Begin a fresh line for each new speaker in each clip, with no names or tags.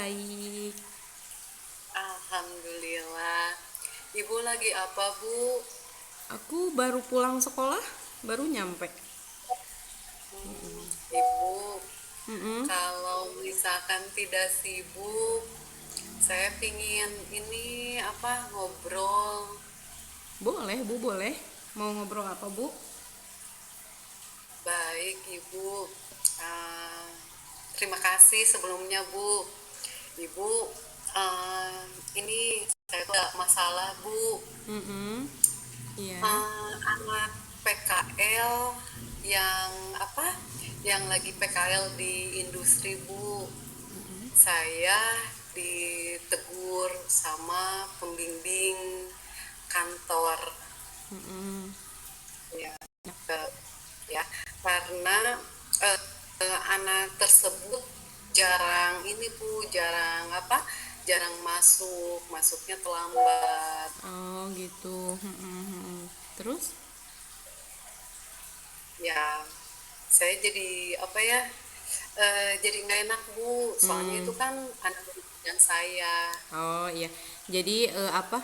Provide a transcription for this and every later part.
baik.
Alhamdulillah. Ibu lagi apa, Bu?
Aku baru pulang sekolah, baru nyampe.
Ibu,
Mm-mm.
kalau misalkan tidak sibuk, saya pingin ini apa ngobrol.
Boleh, Bu, boleh. Mau ngobrol apa, Bu?
Baik, Ibu. Ah, Terima kasih sebelumnya, Bu. Ibu, ah, ini saya tuh ada masalah, Bu.
Mm-mm. Iya.
Anak PKL yang apa? Yang lagi PKL di industri, Bu. Saya ditegur sama pembimbing kantor
Mm-mm.
ya, ke- ya karena eh, anak tersebut jarang ini, Bu, jarang apa? Jarang masuknya terlambat.
Oh, gitu. Mm-mm. Terus?
Ya, saya jadi apa ya? Jadi nggak enak, Bu. Soalnya
Hmm.
itu kan anak yang saya.
Oh, iya. Jadi apa?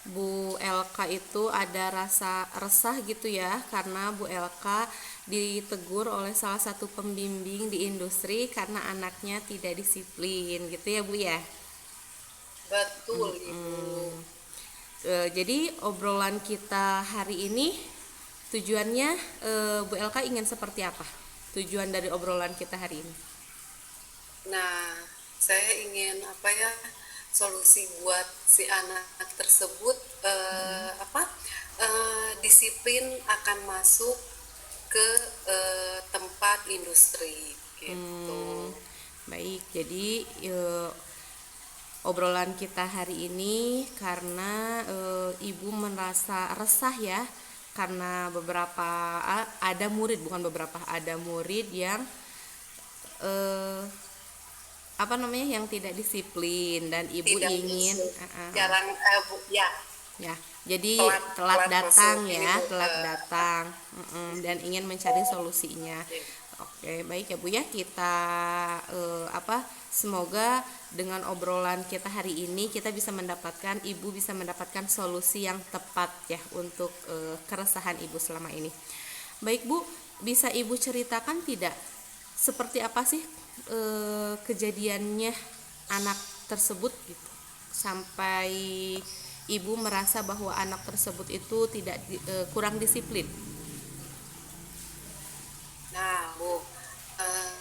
Bu LK itu ada rasa resah gitu ya, karena Bu LK ditegur oleh salah satu pembimbing di industri karena anaknya tidak disiplin gitu ya, Bu ya.
Betul, Ibu.
Jadi obrolan kita hari ini tujuannya, Bu Elka ingin seperti apa? Tujuan dari obrolan kita hari ini.
Nah, saya ingin apa ya? Solusi buat si anak tersebut apa? Disiplin akan masuk ke tempat industri gitu.
Hmm, baik. Jadi obrolan kita hari ini karena Ibu merasa resah ya, karena ada murid, bukan beberapa, ada murid yang eh, apa namanya, yang tidak disiplin, dan Ibu
Tidak
ingin
masuk, jarang ya,
ya, jadi
telat
telat
telat masuk
datang
ini,
ya,
Bu,
telat datang. Dan ingin mencari solusinya.
ya.
Oke, baik ya Bu ya, kita semoga dengan obrolan kita hari ini kita bisa mendapatkan, Ibu bisa mendapatkan solusi yang tepat ya untuk keresahan Ibu selama ini. Baik Bu, bisa Ibu ceritakan tidak seperti apa sih kejadiannya anak tersebut gitu, sampai Ibu merasa bahwa anak tersebut itu kurang disiplin.
Nah, Bu,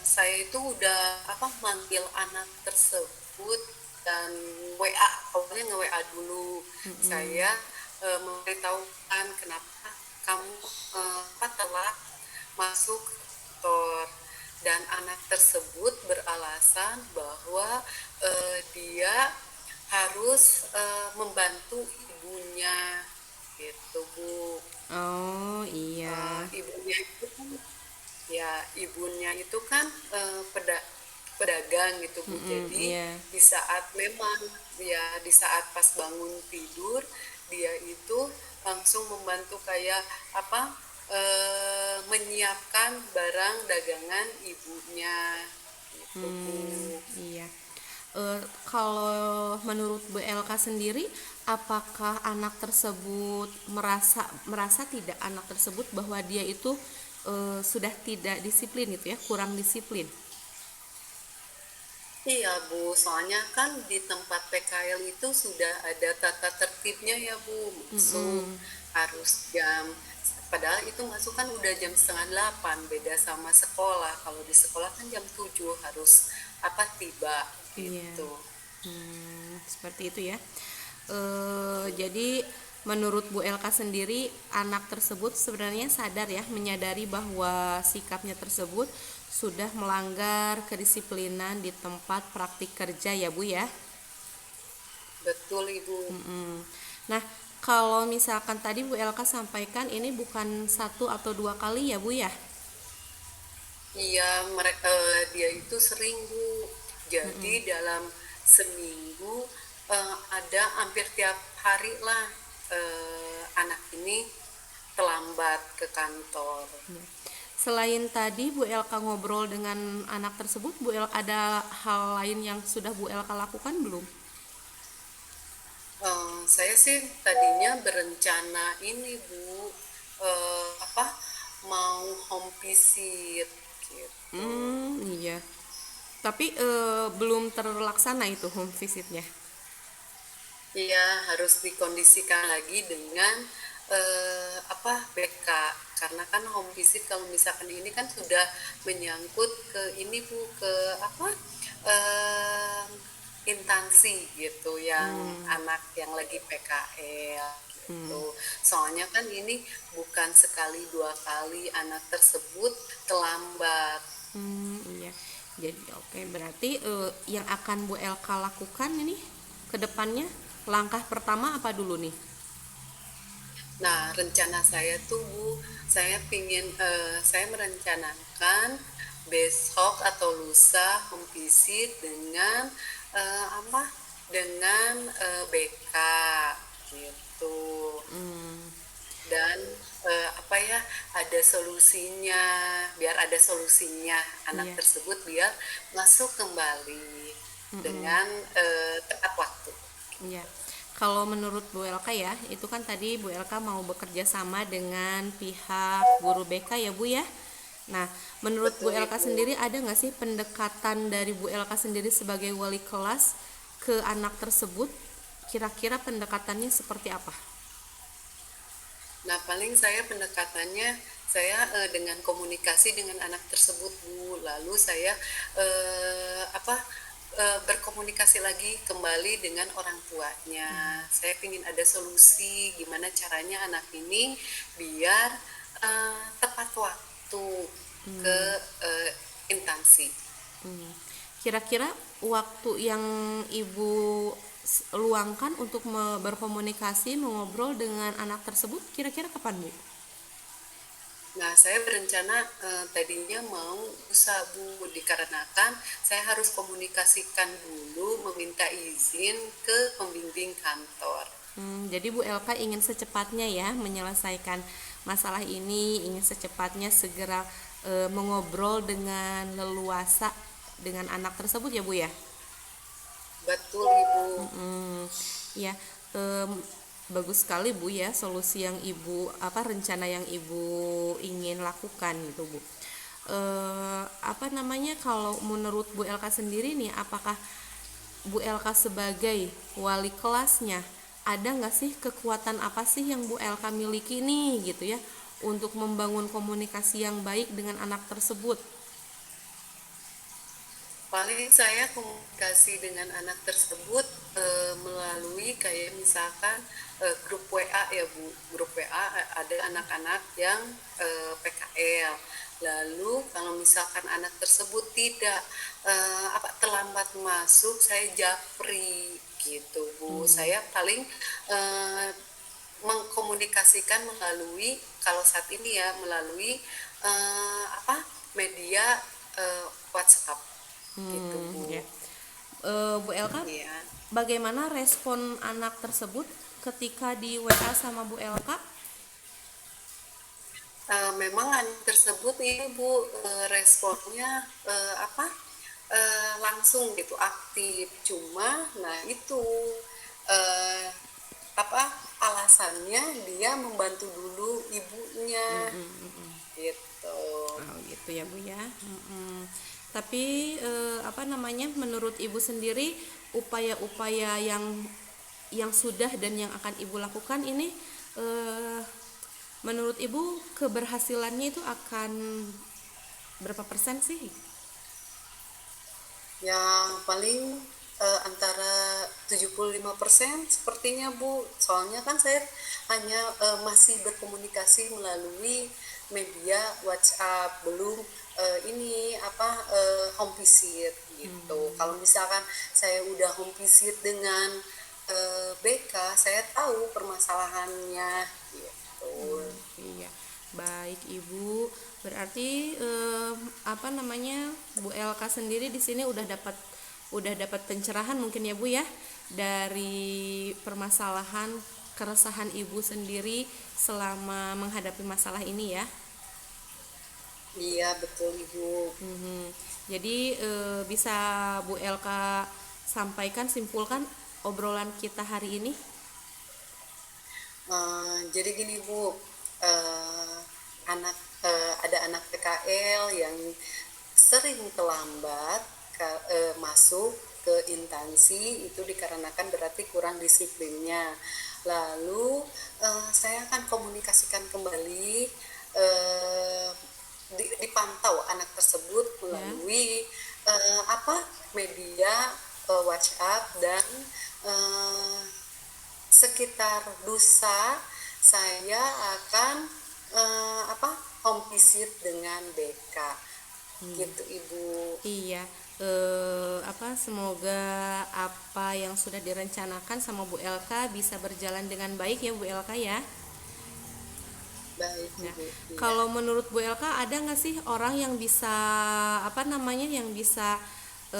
saya itu udah apa manggil anak tersebut dan WA, pokoknya nge-WA dulu. Saya memberitahukan kenapa kamu apa telat masuk kantor, dan anak tersebut beralasan bahwa dia harus membantu ibunya gitu, Bu.
Oh iya.
Ibunya itu kan ya, ibunya itu kan pedagang gitu, Bu. Jadi
Iya.
di saat memang ya di saat pas bangun tidur, dia itu langsung membantu kayak apa, menyiapkan barang dagangan ibunya gitu, Bu.
Iya. Kalau menurut Bu LK sendiri, apakah anak tersebut merasa merasa tidak, anak tersebut, bahwa dia itu sudah tidak disiplin gitu ya, kurang disiplin?
Iya, Bu, soalnya kan di tempat PKL itu sudah ada tata tertibnya ya, Bu. Masuk harus jam, padahal itu masuk kan udah jam setengah 8, beda sama sekolah. Kalau di sekolah kan jam 7 harus apa tiba
Iya.
gitu.
Seperti itu ya. Jadi menurut Bu Elka sendiri, anak tersebut sebenarnya sadar ya, menyadari bahwa sikapnya tersebut sudah melanggar kedisiplinan di tempat praktik kerja ya Bu ya.
Betul, Ibu.
Nah, kalau misalkan tadi Bu Elka sampaikan ini bukan satu atau dua kali ya Bu ya.
Iya, mereka dia itu sering, Bu. Jadi dalam seminggu ada hampir tiap hari lah anak ini terlambat ke kantor.
Selain tadi Bu Elka ngobrol dengan anak tersebut, Bu El ada hal lain yang sudah Bu Elka lakukan belum?
Saya sih tadinya berencana ini Bu, apa, mau home visit gitu.
Iya. Tapi belum terlaksana itu home visitnya.
Iya, harus dikondisikan lagi dengan apa, BK, karena kan home visit kalau misalkan ini kan sudah menyangkut ke ini Bu, ke apa, eh, instansi gitu, yang anak yang lagi PKL gitu. Soalnya kan ini bukan sekali dua kali anak tersebut terlambat.
Iya. Jadi oke, berarti yang akan Bu Elka lakukan ini ke depannya langkah pertama apa dulu nih?
Nah, rencana saya tuh Bu, saya merencanakan besok atau lusa home visit dengan apa? Dengan BK gitu. Dan apa ya? Ada solusinya, biar ada solusinya anak
Iya.
tersebut biar masuk kembali dengan tepat waktu.
Iya. Kalau menurut Bu Elka ya, itu kan tadi Bu Elka mau bekerja sama dengan pihak guru BK ya Bu ya. Nah, menurut Bu
Betul
Elka
Ibu.
sendiri ada nggak sih pendekatan dari Bu Elka sendiri sebagai wali kelas ke anak tersebut? Kira-kira pendekatannya seperti apa?
Nah, paling saya pendekatannya saya dengan komunikasi dengan anak tersebut, Bu. Lalu saya apa, berkomunikasi lagi kembali dengan orang tuanya. Saya ingin ada solusi gimana caranya anak ini biar tepat waktu ke eh, instansi.
Kira-kira waktu yang Ibu luangkan untuk berkomunikasi, mengobrol dengan anak tersebut, kira-kira kapan Bu?
Nah, saya berencana tadinya mau usaha Bu, dikarenakan saya harus komunikasikan dulu meminta izin ke pembimbing kantor.
Jadi Bu Elka ingin secepatnya ya menyelesaikan masalah ini, ingin secepatnya segera mengobrol dengan leluasa dengan anak tersebut ya Bu ya.
Betul, Ibu.
Ya, em, bagus sekali Bu ya solusi yang Ibu apa rencana yang Ibu ingin lakukan gitu Bu. Apa namanya kalau menurut Bu Elka sendiri nih, apakah Bu Elka sebagai wali kelasnya ada nggak sih kekuatan apa sih yang Bu Elka miliki nih gitu ya untuk membangun komunikasi yang baik dengan anak tersebut?
Paling saya komunikasi dengan anak tersebut melalui kayak misalkan grup WA ya Bu. Grup WA ada anak-anak yang PKL. Lalu kalau misalkan anak tersebut tidak apa, terlambat masuk, saya japri gitu Bu. Saya paling eh, mengkomunikasikan melalui, kalau saat ini ya, melalui apa, media WhatsApp gitu Bu.
Ya. Bu Elka,
Iya.
bagaimana respon anak tersebut ketika di WA sama Bu Elka?
Memang anak tersebut ini Bu, responnya apa, langsung gitu, aktif. Cuma nah itu eh, apa, alasannya dia membantu dulu ibunya gitu.
Oh gitu ya Bu ya. Tapi apa namanya menurut Ibu sendiri upaya-upaya yang sudah dan yang akan Ibu lakukan ini eh, menurut Ibu keberhasilannya itu akan berapa persen sih?
Yang paling antara 75% sepertinya Bu. Soalnya kan saya hanya masih berkomunikasi melalui media WhatsApp, belum ini apa, home visit gitu. Kalau misalkan saya udah home visit dengan BK, saya tahu permasalahannya gitu.
Iya, baik Ibu. Berarti apa namanya Bu Elka sendiri di sini udah dapat pencerahan mungkin ya Bu ya dari permasalahan keresahan Ibu sendiri selama menghadapi masalah ini ya.
Iya, betul Ibu.
Mhm. Jadi bisa Bu Elka sampaikan, simpulkan obrolan kita hari ini.
Jadi gini Bu, eh, ada anak PKL yang sering terlambat masuk ke instansi itu dikarenakan berarti kurang disiplinnya. Lalu saya akan komunikasikan kembali, eh, dipantau anak tersebut
Ya.
melalui apa media WhatsApp dan eh, sekitar lusa saya akan apa home visit dengan BK
Iya.
gitu Ibu.
Iya, apa semoga apa yang sudah direncanakan sama Bu Elka bisa berjalan dengan baik ya Bu Elka ya.
Baik
Nah,
Ibu, iya.
kalau menurut Bu Elka ada nggak sih orang yang bisa apa namanya yang bisa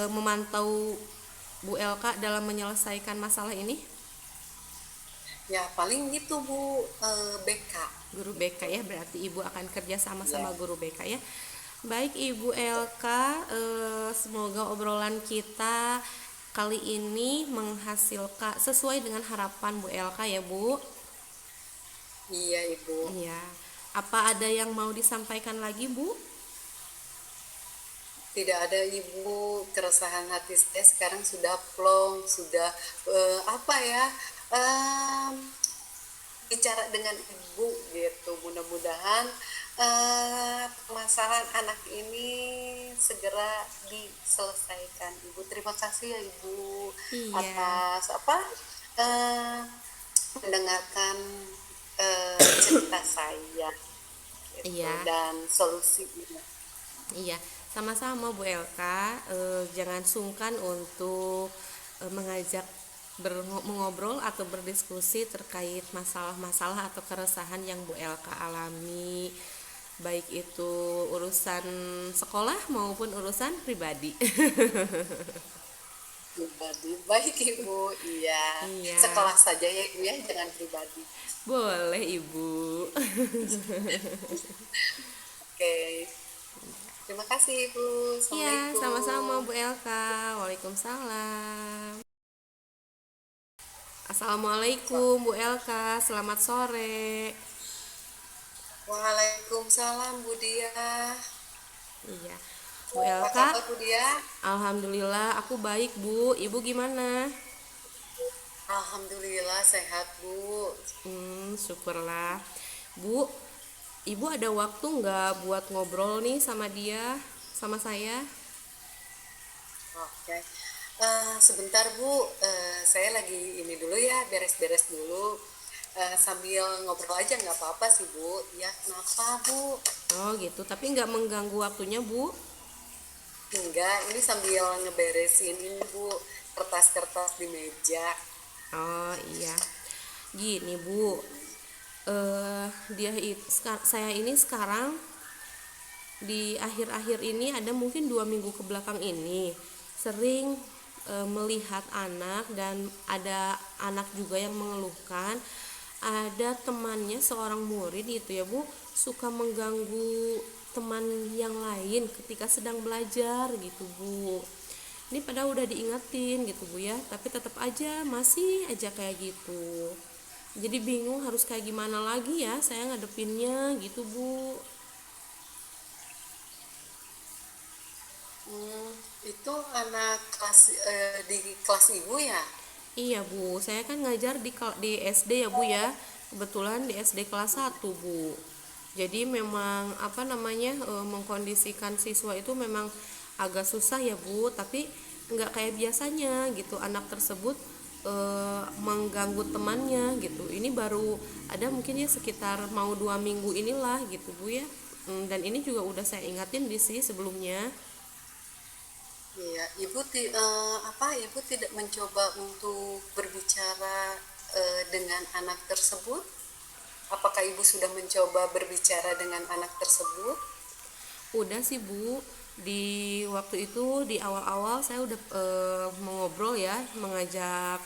memantau Bu Elka dalam menyelesaikan masalah ini?
Ya paling gitu Bu, BK
Guru BK
gitu.
ya, berarti Ibu akan kerja sama
Ya,
sama guru BK ya. Baik Ibu Elka, semoga obrolan kita kali ini menghasilkan sesuai dengan harapan Bu Elka ya Bu.
iya Ibu.
Iya. Apa ada yang mau disampaikan lagi Bu?
Tidak ada Ibu, keresahan hati saya sekarang sudah plong, sudah apa ya, em, bicara dengan ibu gitu. Mudah-mudahan permasalahan anak ini segera diselesaikan. Ibu terima kasih ya Ibu
Iya.
atas apa eh, mendengarkan cerita saya gitu
Iya.
dan solusinya.
Iya, sama-sama Bu Elka. Jangan sungkan untuk mengajak mengobrol atau berdiskusi terkait masalah-masalah atau keresahan yang Bu Elka alami, baik itu urusan sekolah maupun urusan pribadi.
Pribadi baik Ibu, iya
Iya,
sekolah saja ya Ibu ya, jangan pribadi.
boleh Ibu.
Oke, terima kasih Ibu,
Iya, sama-sama
Assalamualaikum.
Bu Elka. Waalaikumsalam. Assalamualaikum Bu Elka, selamat sore.
Waalaikumsalam Bu Dia.
Iya, Bu
Apa
Elka,
kabar Bu Dia?
alhamdulillah aku baik Bu. Ibu gimana?
Alhamdulillah sehat Bu.
Syukurlah. Bu, Ibu ada waktu nggak buat ngobrol nih sama dia, sama saya?
Oke. Sebentar Bu, saya lagi ini dulu ya, beres-beres dulu. Sambil ngobrol aja nggak apa-apa sih Bu. Ya kenapa Bu?
Oh gitu, tapi nggak mengganggu waktunya Bu?
Enggak, ini sambil ngeberesin ini Bu, kertas-kertas di meja.
Oh iya, gini Bu, dia saya ini sekarang di akhir-akhir ini ada mungkin 2 minggu ke belakang ini sering melihat anak, dan ada anak juga yang mengeluhkan ada temannya seorang murid itu ya Bu suka mengganggu teman yang lain ketika sedang belajar gitu Bu. Ini padahal udah diingetin gitu Bu ya, tapi tetap aja masih aja kayak gitu. Jadi bingung harus kayak gimana lagi ya saya ngadepinnya gitu Bu.
Hmm, itu anak kelas di kelas Ibu ya?
Iya Bu, saya kan ngajar di SD ya Bu ya. Kebetulan di SD kelas 1 Bu. Jadi memang apa namanya mengkondisikan siswa itu memang agak susah ya Bu, tapi nggak kayak biasanya gitu. Anak tersebut mengganggu temannya gitu. Ini baru ada mungkin ya sekitar mau 2 minggu inilah gitu Bu ya. Dan ini juga udah saya ingatin di sih sebelumnya.
Iya, Ibu tidak mencoba untuk berbicara dengan anak tersebut? Apakah Ibu sudah mencoba berbicara dengan anak tersebut?
Udah sih Bu, di waktu itu di awal-awal saya udah mengobrol ya, mengajak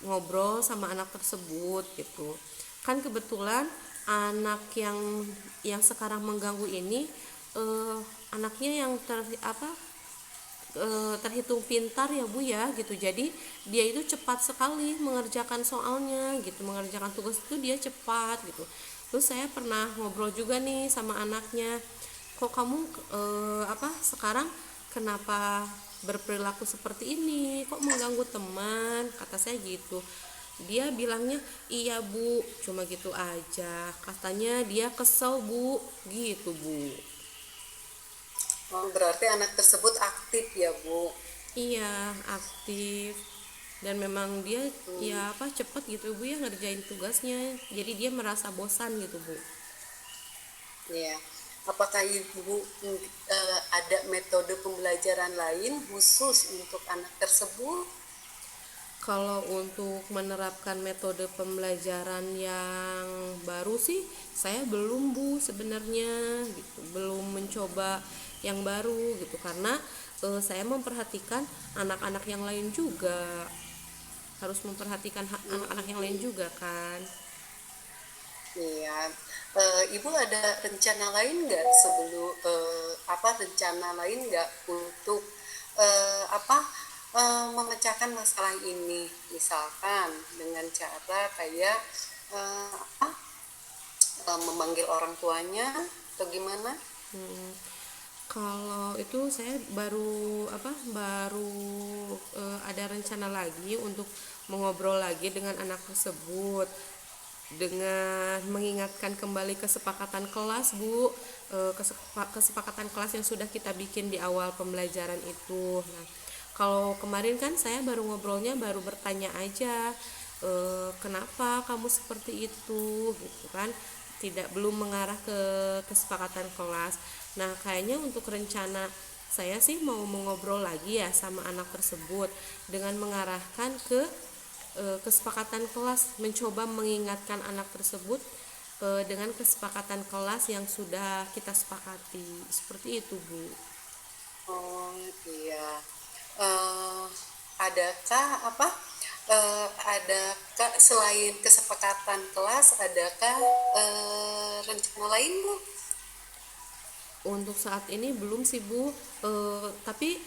ngobrol sama anak tersebut gitu. Kan kebetulan anak yang sekarang mengganggu ini eh, anaknya yang terhitung pintar ya Bu ya gitu. Jadi dia itu cepat sekali mengerjakan soalnya gitu, mengerjakan tugas itu dia cepat gitu. Terus saya pernah ngobrol juga nih sama anaknya, kok kamu sekarang kenapa berperilaku seperti ini, kok mengganggu teman, kata saya gitu. Dia bilangnya iya Bu, cuma gitu aja, katanya dia kesel Bu, gitu Bu.
Oh, berarti anak tersebut aktif ya, Bu.
Iya, aktif. Dan memang dia ya
Hmm,
cepet gitu Bu ya ngerjain tugasnya. Jadi dia merasa bosan gitu Bu.
ya. Apakah Ibu ada metode pembelajaran lain khusus untuk anak tersebut?
Kalau untuk menerapkan metode pembelajaran yang baru sih saya belum Bu sebenarnya gitu. Belum mencoba yang baru gitu karena saya memperhatikan anak-anak yang lain juga. Harus memperhatikan anak-anak yang lain
Hmm,
juga kan.
iya. Ibu ada rencana lain nggak sebelum rencana lain nggak untuk apa memecahkan masalah ini, misalkan dengan cara kayak eh, apa memanggil orang tuanya atau gimana?
Hmm, kalau itu saya baru ada rencana lagi untuk mengobrol lagi dengan anak tersebut dengan mengingatkan kembali kesepakatan kelas Bu, kesepakatan kelas yang sudah kita bikin di awal pembelajaran itu. Nah, kalau kemarin kan saya baru ngobrolnya baru bertanya aja, kenapa kamu seperti itu gitu kan, tidak belum mengarah ke kesepakatan kelas. Nah kayaknya untuk rencana saya sih mau mengobrol lagi ya sama anak tersebut dengan mengarahkan ke kesepakatan kelas, mencoba mengingatkan anak tersebut dengan kesepakatan kelas yang sudah kita sepakati seperti itu Bu.
Oh iya. Eh, adakah adakah selain kesepakatan kelas, adakah rencana lain, Bu?
Untuk saat ini belum sih Bu, tapi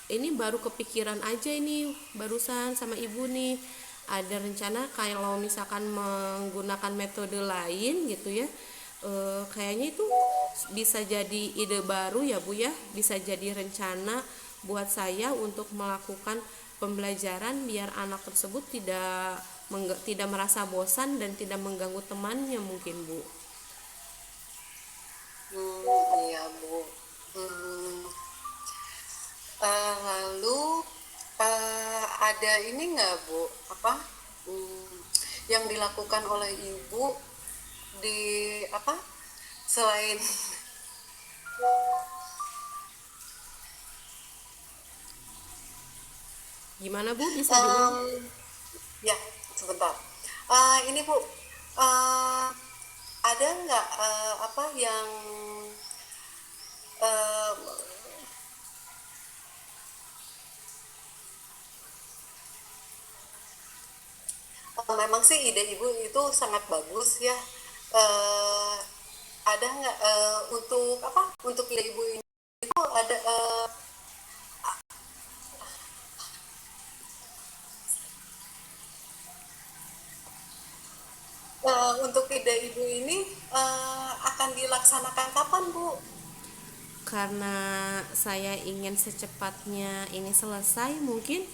ini baru kepikiran aja ini barusan sama ibu nih, ada rencana kalau misalkan menggunakan metode lain gitu ya. Kayaknya itu bisa jadi ide baru ya Bu ya, bisa jadi rencana buat saya untuk melakukan pembelajaran biar anak tersebut tidak merasa bosan dan tidak mengganggu temannya mungkin Bu.
Iya, Bu. Hmm, lalu ada ini nggak, Bu? Apa hmm, yang dilakukan oleh Ibu di apa selain
Gimana Bu, bisa diulang?
Em, ya, sebentar. Ini Bu, ada nggak apa yang em, memang sih ide Ibu itu sangat bagus ya. Eh, ada nggak untuk apa? Untuk ide Ibu ini itu ada untuk ide Ibu ini akan dilaksanakan kapan, Bu?
Karena saya ingin secepatnya ini selesai, mungkin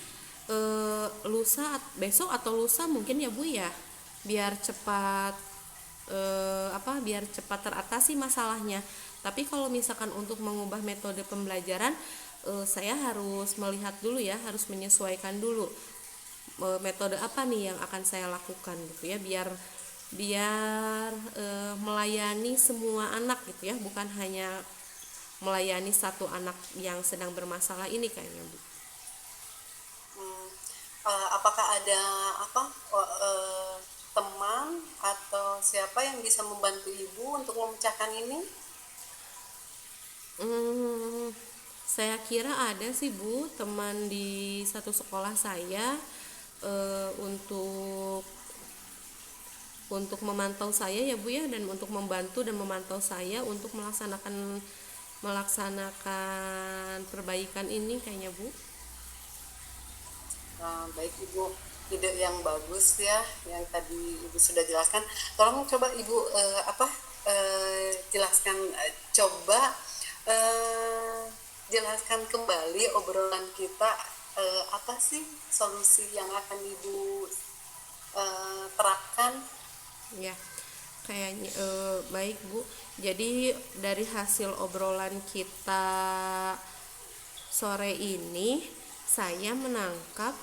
besok atau lusa mungkin ya Bu ya, biar cepat biar cepat teratasi masalahnya. Tapi kalau misalkan untuk mengubah metode pembelajaran, saya harus melihat dulu ya, harus menyesuaikan dulu metode apa nih yang akan saya lakukan gitu ya, biar biar melayani semua anak gitu ya, bukan hanya melayani satu anak yang sedang bermasalah ini kayaknya Bu.
Hmm, apakah ada apa teman atau siapa yang bisa membantu Ibu untuk memecahkan ini?
Hmm, saya kira ada sih Bu teman di satu sekolah saya, untuk memantau saya ya Bu ya, dan untuk membantu dan memantau saya untuk melaksanakan melaksanakan perbaikan ini kayaknya Bu.
Baik Ibu, ide yang bagus ya, yang tadi Ibu sudah jelaskan. Tolong coba Ibu jelaskan, coba eh, jelaskan kembali obrolan kita, apa sih solusi yang akan Ibu terapkan?
Ya, kayaknya baik Bu. Jadi dari hasil obrolan kita sore ini, saya menangkap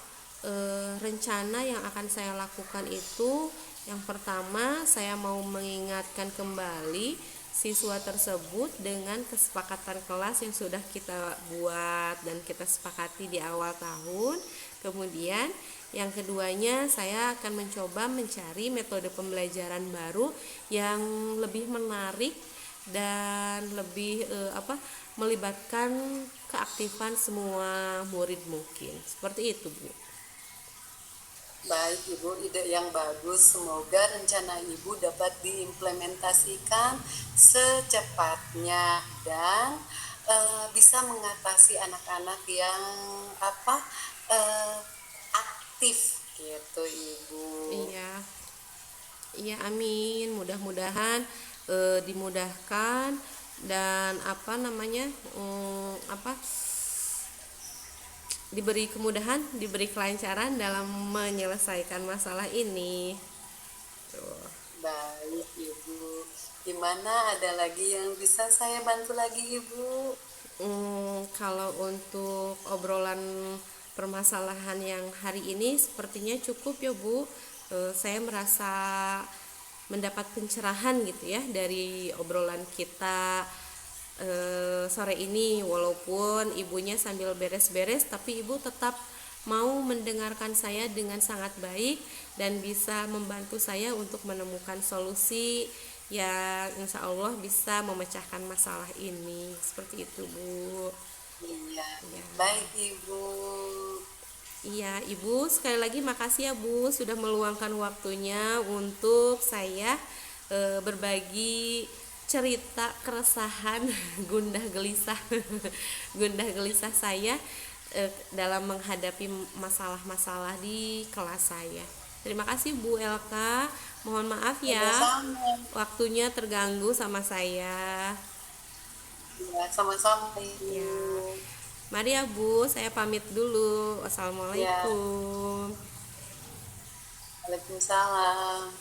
rencana yang akan saya lakukan itu, yang pertama saya mau mengingatkan kembali siswa tersebut dengan kesepakatan kelas yang sudah kita buat dan kita sepakati di awal tahun. Kemudian yang keduanya, saya akan mencoba mencari metode pembelajaran baru yang lebih menarik dan lebih melibatkan keaktifan semua murid mungkin. Seperti itu, Bu.
Baik Ibu, ide yang bagus. Semoga rencana Ibu dapat diimplementasikan secepatnya dan bisa mengatasi anak-anak yang eh, aktif gitu Ibu.
Iya. Iya, amin. Mudah-mudahan dimudahkan dan diberi kemudahan, diberi kelancaran dalam menyelesaikan masalah ini. Tuh.
Baik Ibu. Gimana, ada lagi yang bisa saya bantu lagi Ibu?
Kalau untuk obrolan permasalahan yang hari ini sepertinya cukup ya Bu. Saya merasa mendapat pencerahan gitu ya dari obrolan kita sore ini, walaupun ibunya sambil beres-beres tapi ibu tetap mau mendengarkan saya dengan sangat baik dan bisa membantu saya untuk menemukan solusi yang insya Allah bisa memecahkan masalah ini. Seperti itu Bu.
Iya,
Ya.
baik Ibu.
Iya, Ibu, sekali lagi makasih ya Bu sudah meluangkan waktunya untuk saya berbagi cerita keresahan gundah gelisah gundah gelisah saya dalam menghadapi masalah-masalah di kelas saya. Terima kasih Bu Elka. Mohon maaf ya
Sama-sama.
waktunya terganggu sama saya.
Ya, sama-sama
Ya.
Ibu.
Mari ya Bu, saya pamit dulu.
Ya,
Wassalamualaikum.
Waalaikumsalam.